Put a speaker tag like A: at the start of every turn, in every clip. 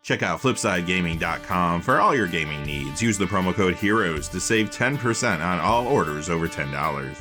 A: Check out FlipsideGaming.com for all your gaming needs. Use the promo code HEROES to save 10% on all orders over $10.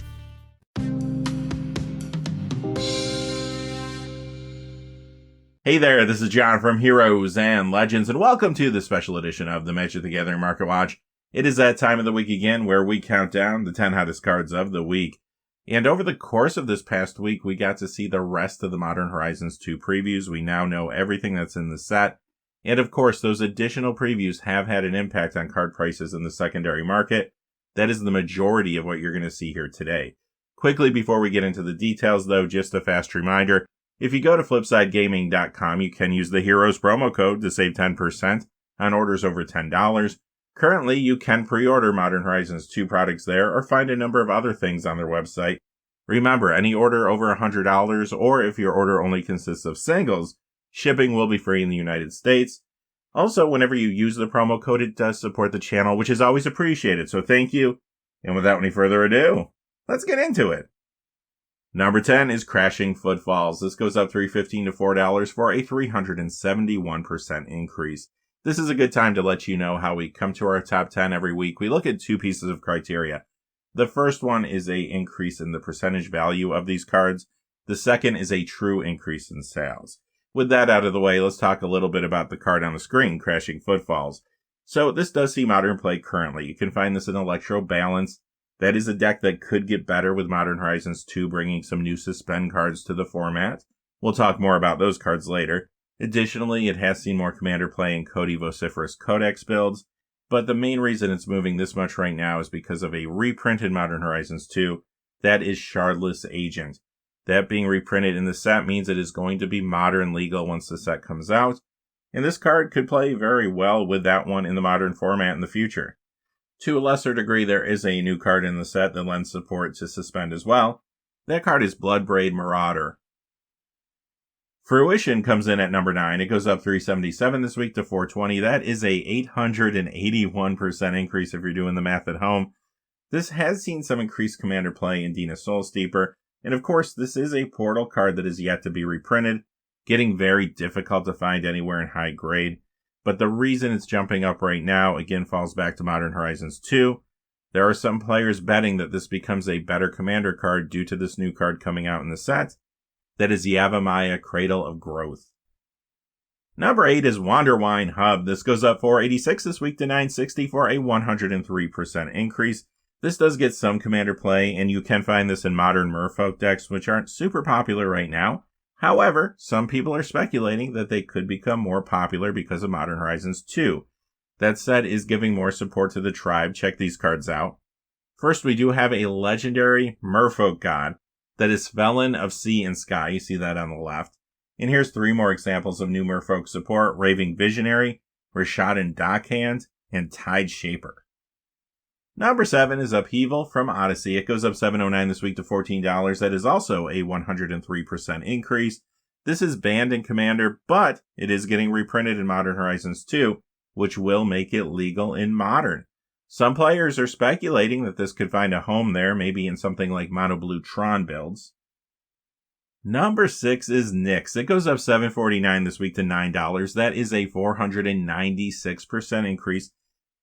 A: Hey there, this is John from Heroes and Legends, and welcome to the special edition of the Magic the Gathering Market Watch. It is that time of the week again where we count down the 10 hottest cards of the week. And over the course of this past week, we got to see the rest of the Modern Horizons 2 previews. We now know everything that's in the set. And of course, those additional previews have had an impact on card prices in the secondary market. That is the majority of what you're going to see here today. Quickly, before we get into the details though, just a fast reminder. If you go to FlipsideGaming.com, you can use the Heroes promo code to save 10% on orders over $10. Currently, you can pre-order Modern Horizons 2 products there or find a number of other things on their website. Remember, any order over $100 or if your order only consists of singles, shipping will be free in the United States. Also, whenever you use the promo code, it does support the channel, which is always appreciated, so thank you. And without any further ado, let's get into it. Number 10 is Crashing Footfalls. This goes up $3.15 to $4 for a 371% increase. This is a good time to let you know how we come to our top 10 every week. We look at two pieces of criteria. The first one is a increase in the percentage value of these cards. The second is a true increase in sales. With that out of the way, let's talk a little bit about the card on the screen, Crashing Footfalls. So this does see Modern play currently. You can find this in Electro Balance. That is a deck that could get better with Modern Horizons 2 bringing some new suspend cards to the format. We'll talk more about those cards later. Additionally, it has seen more Commander play in Cody Vociferous Codex builds, but the main reason it's moving this much right now is because of a reprinted Modern Horizons 2. That is Shardless Agent. That being reprinted in the set means it is going to be Modern legal once the set comes out, and this card could play very well with that one in the Modern format in the future. To a lesser degree, there is a new card in the set that lends support to Suspend as well. That card is Bloodbraid Marauder. Fruition comes in at number 9. It goes up $3.77 this week to $4.20. That is a 881% increase if you're doing the math at home. This has seen some increased Commander play in Dina Soulsteeper. And of course, this is a Portal card that is yet to be reprinted, getting very difficult to find anywhere in high grade. But the reason it's jumping up right now, again, falls back to Modern Horizons 2. There are some players betting that this becomes a better Commander card due to this new card coming out in the set. That is Yavimaya, Cradle of Growth. Number 8 is Wanderwine Hub. This goes up $4.86 this week to $9.60 for a 103% increase. This does get some Commander play, and you can find this in Modern Merfolk decks, which aren't super popular right now. However, some people are speculating that they could become more popular because of Modern Horizons 2. That set is giving more support to the tribe. Check these cards out. First, we do have a legendary Merfolk god that is Felon of Sea and Sky. You see that on the left. And here's 3 more examples of new Merfolk support: Raving Visionary, Rishadan Dockhand, and Tide Shaper. Number 7 is Upheaval from Odyssey. It goes up $7.09 this week to $14. That is also a 103% increase. This is banned in Commander, but it is getting reprinted in Modern Horizons 2, which will make it legal in Modern. Some players are speculating that this could find a home there, maybe in something like Mono Blue Tron builds. Number 6 is Nyx. It goes up $7.49 this week to $9. That is a 496% increase.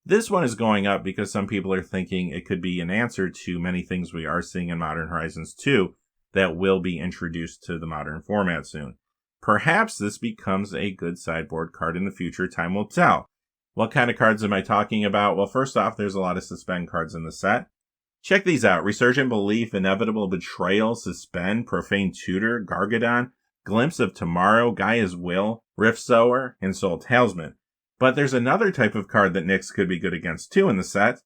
A: This one is going up because some people are thinking it could be an answer to many things we are seeing in Modern Horizons 2 that will be introduced to the Modern format soon. Perhaps this becomes a good sideboard card in the future. Time will tell. What kind of cards am I talking about? Well, first off, there's a lot of Suspend cards in the set. Check these out: Resurgent Belief, Inevitable Betrayal, Suspend, Profane Tutor, Gargadon, Glimpse of Tomorrow, Gaia's Will, Rift Sower, and Soul Talisman. But there's another type of card that Nyx could be good against too in the set,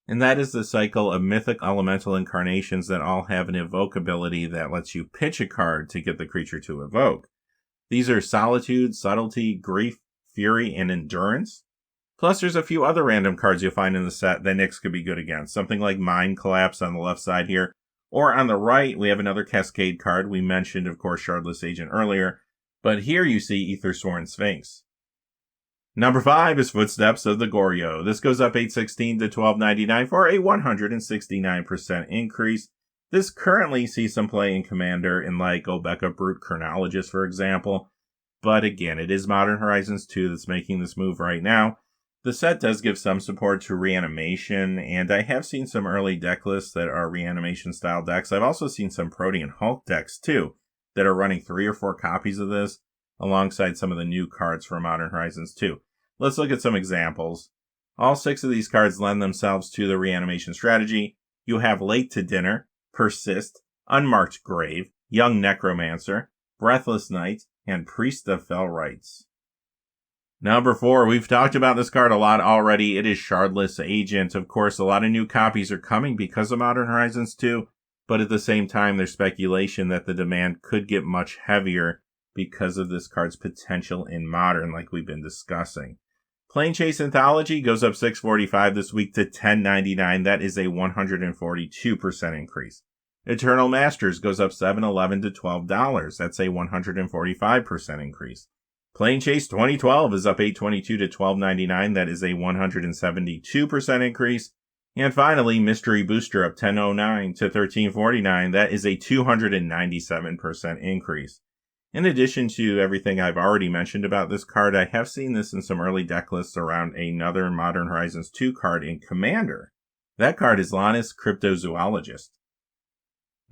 A: and that is the cycle of mythic elemental incarnations that all have an evoke ability that lets you pitch a card to get the creature to evoke. These are Solitude, Subtlety, Grief, Fury, and Endurance. Plus there's a few other random cards you'll find in the set that Nyx could be good against, something like Mind Collapse on the left side here, or on the right we have another Cascade card. We mentioned, of course, Shardless Agent earlier, but here you see Aethersworn Sphinx. Number 5 is Footsteps of the Goryo. This goes up $8.16 to $12.99 for a 169% increase. This currently sees some play in Commander in like Obeka Brute Chronologist, for example. but again, it is Modern Horizons 2 that's making this move right now. The set does give some support to reanimation, and I have seen some early deck lists that are reanimation style decks. I've also seen some Protean Hulk decks too that are running 3 or 4 copies of this alongside some of the new cards for Modern Horizons 2. Let's look at some examples. All 6 of these cards lend themselves to the reanimation strategy. You have Late to Dinner, Persist, Unmarked Grave, Young Necromancer, Breathless Knight, and Priest of Fell Rites. Number 4, we've talked about this card a lot already. It is Shardless Agent. Of course, a lot of new copies are coming because of Modern Horizons 2, but at the same time, there's speculation that the demand could get much heavier because of this card's potential in Modern, like we've been discussing. Plane Chase Anthology goes up $6.45 this week to $10.99. That is a 142% increase. Eternal Masters goes up $7.11 to $12. That's a 145% increase. Plane Chase 2012 is up $8.22 to $12.99. That is a 172% increase. And finally, Mystery Booster up $10.09 to $13.49. That is a 297% increase. In addition to everything I've already mentioned about this card, I have seen this in some early deck lists around another Modern Horizons 2 card in Commander. That card is Lannis, Cryptozoologist.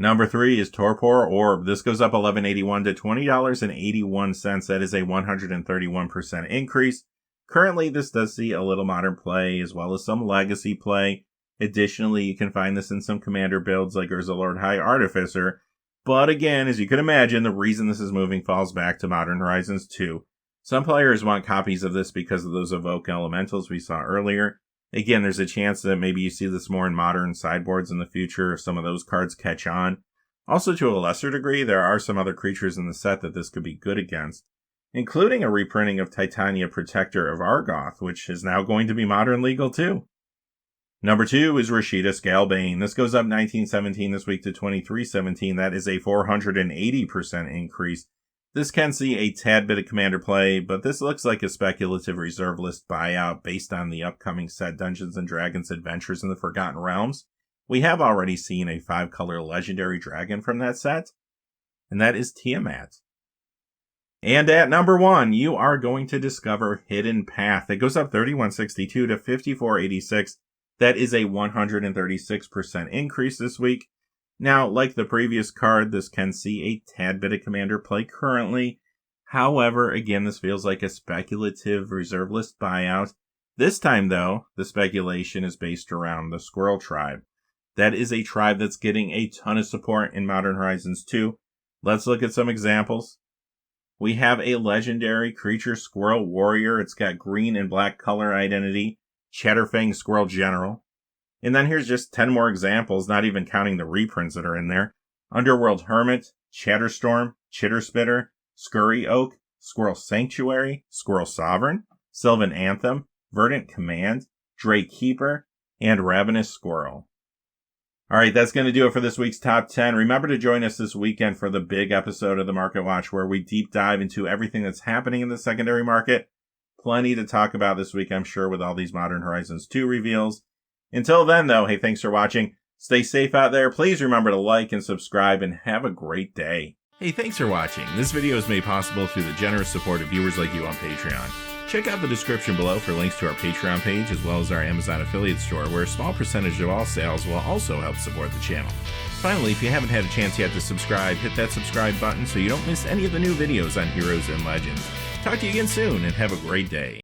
A: Number 3 is Torpor Orb. This goes up $11.81 to $20.81. That is a 131% increase. Currently, this does see a little Modern play as well as some Legacy play. Additionally, you can find this in some Commander builds like Urzalord High Artificer. But again, as you can imagine, the reason this is moving falls back to Modern Horizons 2. Some players want copies of this because of those Evoke Elementals we saw earlier. Again, there's a chance that maybe you see this more in Modern sideboards in the future if some of those cards catch on. Also, to a lesser degree, there are some other creatures in the set that this could be good against, including a reprinting of Titania Protector of Argoth, which is now going to be Modern legal too. Number 2 is Rashida Scalebane. This goes up $19.17 this week to $23.17. That is a 480% increase. This can see a tad bit of Commander play, but this looks like a speculative reserve list buyout based on the upcoming set Dungeons & Dragons Adventures in the Forgotten Realms. We have already seen a 5-color legendary dragon from that set, and that is Tiamat. And at number 1, you are going to discover Hidden Path. It goes up $31.62 to $54.86. That is a 136% increase this week. Now, like the previous card, this can see a tad bit of Commander play currently. However, again, this feels like a speculative reserve list buyout. This time, though, the speculation is based around the Squirrel Tribe. That is a tribe that's getting a ton of support in Modern Horizons 2. Let's look at some examples. We have a legendary creature Squirrel Warrior. It's got green and black color identity. Chatterfang Squirrel General. And then here's just 10 more examples, not even counting the reprints that are in there. Underworld Hermit, Chatterstorm, Chitterspitter, Scurry Oak, Squirrel Sanctuary, Squirrel Sovereign, Sylvan Anthem, Verdant Command, Drake Keeper, and Ravenous Squirrel. Alright, that's going to do it for this week's Top 10. Remember to join us this weekend for the big episode of the Market Watch where we deep dive into everything that's happening in the secondary market. Plenty to talk about this week, I'm sure, with all these Modern Horizons 2 reveals. Until then, though, hey, thanks for watching. Stay safe out there. Please remember to like and subscribe, and have a great day. Hey, thanks for watching. This video is made possible through the generous support of viewers like you on Patreon. Check out the description below for links to our Patreon page, as well as our Amazon affiliate store, where a small percentage of all sales will also help support the channel. Finally, if you haven't had a chance yet to subscribe, hit that subscribe button so you don't miss any of the new videos on Heroes and Legends. Talk to you again soon, and have a great day.